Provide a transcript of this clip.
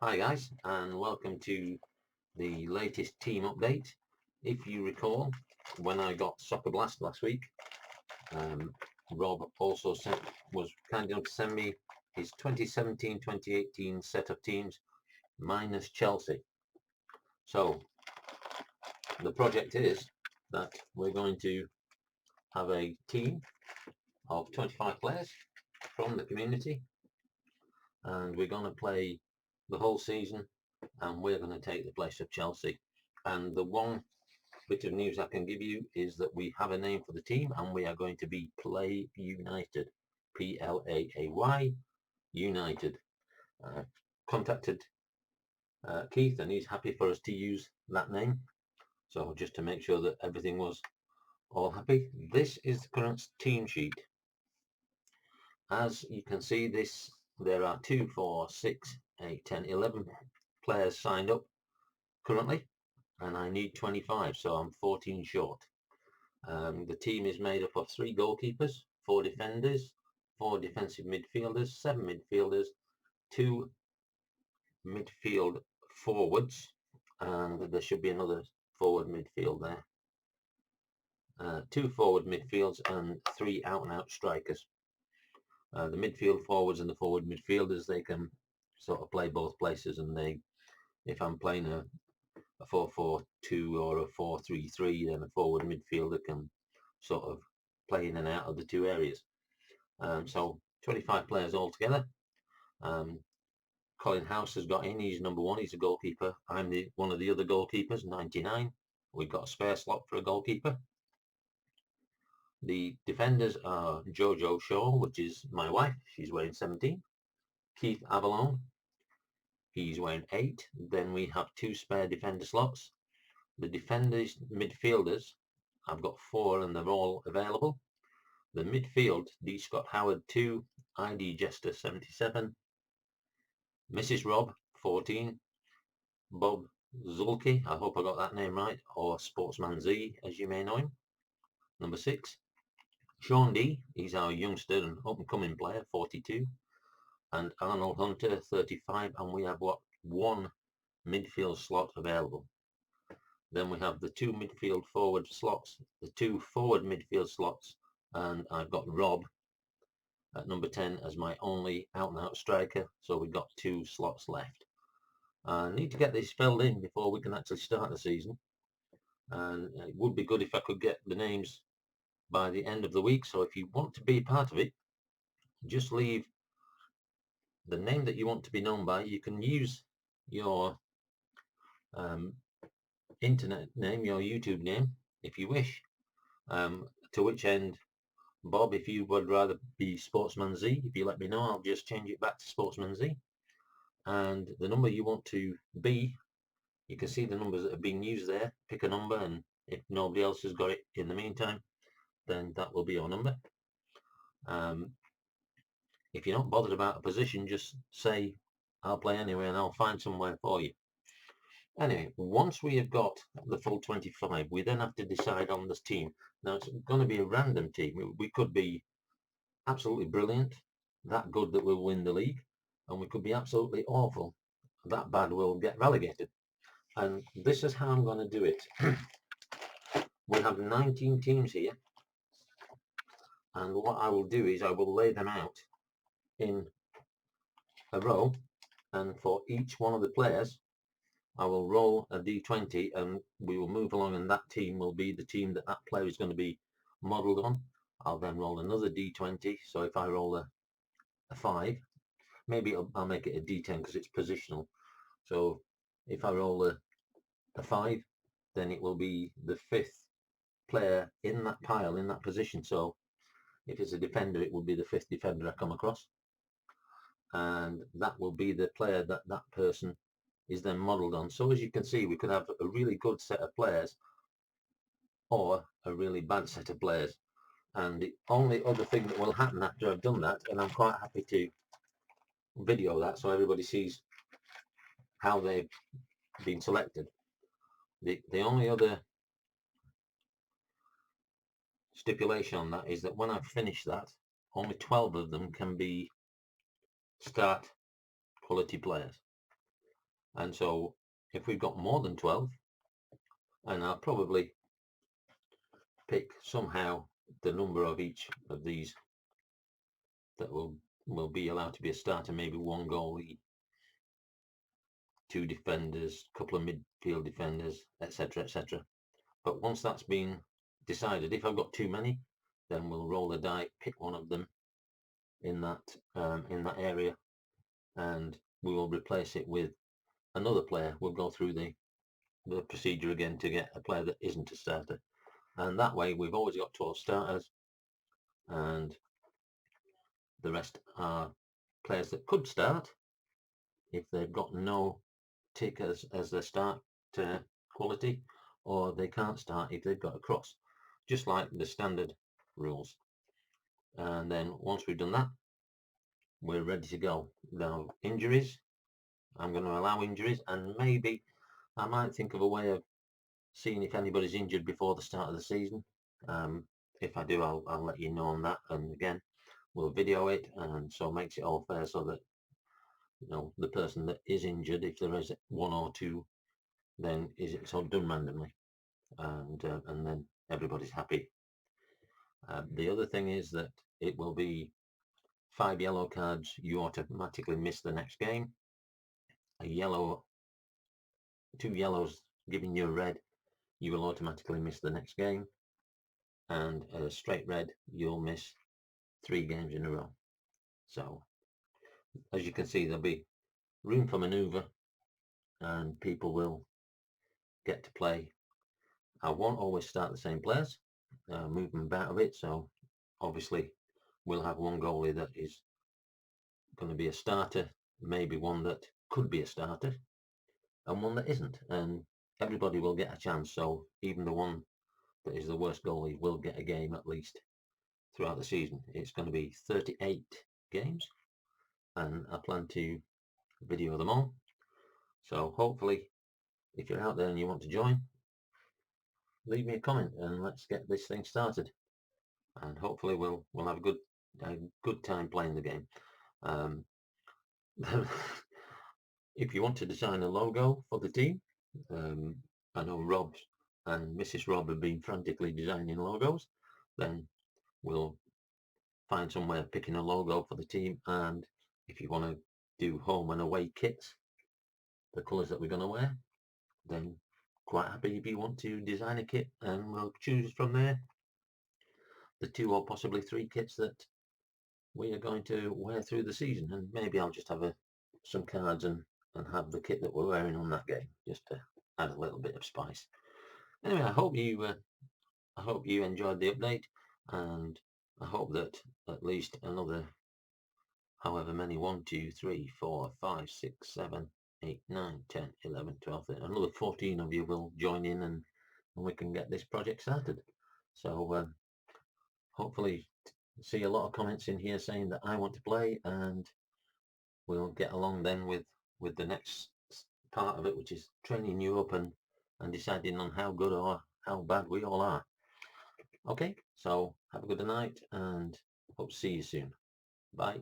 Hi guys, and welcome to the latest team update. If you recall, when I got Soccer Blast last week, um, Rob also was kind enough to send me his 2017-2018 set of teams minus Chelsea. So the project is that we're going to have a team of 25 players from the community, and we're going to play the whole season, and we're going to take the place of Chelsea. And the one bit of news I can give you is that we have a name for the team, and we are going to be Play United. Play United. Uh, Contacted Keith, and he's happy for us to use that name. So just to make sure that everything was all happy. This is the current team sheet. As you can see, there are 2, 4, 6, 8, 10, 11 players signed up currently, and I need 25, so I'm 14 short. The team is made up of 3 goalkeepers, 4 defenders, 4 defensive midfielders, 7 midfielders, 2 midfield forwards, and there should be another forward midfield there. 2 forward midfields and 3 out-and-out strikers. The midfield forwards and the forward midfielders, they can sort of play both places, and if I'm playing a 4-4-2 or a 4-3-3, then a forward midfielder can sort of play in and out of the 2 areas. So 25 players altogether. Colin House has got in. He's number 1. He's a goalkeeper. I'm one of the other goalkeepers, 99. We've got a spare slot for a goalkeeper. The defenders are Jojo Shaw, which is my wife. She's wearing 17. Keith Avalon. He's wearing 8. Then we have 2 spare defender slots. The defenders, midfielders, I've got 4 and they're all available. The midfield, D. Scott Howard 2, ID Jester 77, Mrs. Rob 14, Bob Zulke, I hope I got that name right, or Sportsman Z as you may know him, number 6. Sean D, he's our youngster and up and coming player, 42, and Arnold Hunter 35, and we have one midfield slot available. Then we have the 2 midfield forward slots, the 2 forward midfield slots, and I've got Rob at number 10 as my only out-and-out striker, so we've got 2 slots left. I need to get this filled in before we can actually start the season, and it would be good if I could get the names by the end of the week. So if you want to be part of it, just leave the name that you want to be known by. You can use your internet name, your YouTube name, if you wish, to which end, Bob, if you would rather be Sportsman Z, if you let me know, I'll just change it back to Sportsman Z. And the number you want to be, you can see the numbers that are being used there. Pick a number, and if nobody else has got it in the meantime, then that will be your number. If you're not bothered about a position, just say, I'll play anywhere and I'll find somewhere for you. Anyway, once we have got the full 25, we then have to decide on this team. Now, it's going to be a random team. We could be absolutely brilliant, that good that we'll win the league, and we could be absolutely awful, that bad we'll get relegated. And this is how I'm going to do it. We have 19 teams here, and what I will do is I will lay them out in a row, and for each one of the players I will roll a d20, and we will move along, and that team will be the team that player is going to be modelled on. I'll then roll another d20, so if I roll a 5, maybe I'll make it a d10 because it's positional. So if I roll a 5, then it will be the 5th player in that pile, in that position. So if it's a defender, it will be the 5th defender I come across, and that will be the player that person is then modelled on. So as you can see, we could have a really good set of players or a really bad set of players. And the only other thing that will happen after I've done that, and I'm quite happy to video that so everybody sees how they've been selected. The only other stipulation on that is that when I've finished that, only 12 of them can be start quality players. And so if we've got more than 12, and I'll probably pick somehow the number of each of these that will be allowed to be a starter, maybe one goalie, two defenders, a couple of midfield defenders, etc., etc. But once that's been decided, if I've got too many, then we'll roll the die, pick one of them in that area, and we will replace it with another player. We'll go through the procedure again to get a player that isn't a starter, and that way we've always got 12 starters, and the rest are players that could start if they've got no tick as their start quality, or they can't start if they've got a cross, just like the standard rules. And then once we've done that, we're ready to go. Now, injuries, I'm going to allow injuries, and maybe I might think of a way of seeing if anybody's injured before the start of the season. If I do, I'll let you know on that, and again, we'll video it, and so it makes it all fair, so that the person that is injured, if there is one or two, then it's all done randomly, and then everybody's happy. The other thing is that it will be 5 yellow cards, you automatically miss the next game. A yellow, 2 yellows giving you a red, you will automatically miss the next game, and a straight red, you'll miss 3 games in a row. So as you can see, there'll be room for manoeuvre, and people will get to play. I won't always start the same players, move them about a bit, so obviously we'll have one goalie that is going to be a starter, maybe one that could be a starter, and one that isn't, and everybody will get a chance. So even the one that is the worst goalie will get a game at least throughout the season. It's going to be 38 games, and I plan to video them all. So hopefully, if you're out there and you want to join, leave me a comment and let's get this thing started. And hopefully we'll have a good time playing the game. If you want to design a logo for the team, I know Rob and Mrs. Rob have been frantically designing logos, then we'll find somewhere picking a logo for the team. And if you want to do home and away kits, the colours that we're going to wear, then quite happy if you want to design a kit, and we'll choose from there the 2 or possibly 3 kits that we are going to wear through the season. And maybe I'll just have some cards and have the kit that we're wearing on that game, just to add a little bit of spice. Anyway, I hope you enjoyed the update, and I hope that at least another however many 1, 2, 3, 4, 5, 6, 7, 8, 9, 10, 11, 12, 13, another 14 of you will join in, and we can get this project started. So hopefully see a lot of comments in here saying that I want to play, and we'll get along then with the next part of it, which is training you up and deciding on how good or how bad we all are. Okay, so have a good night, and hope to see you soon. Bye.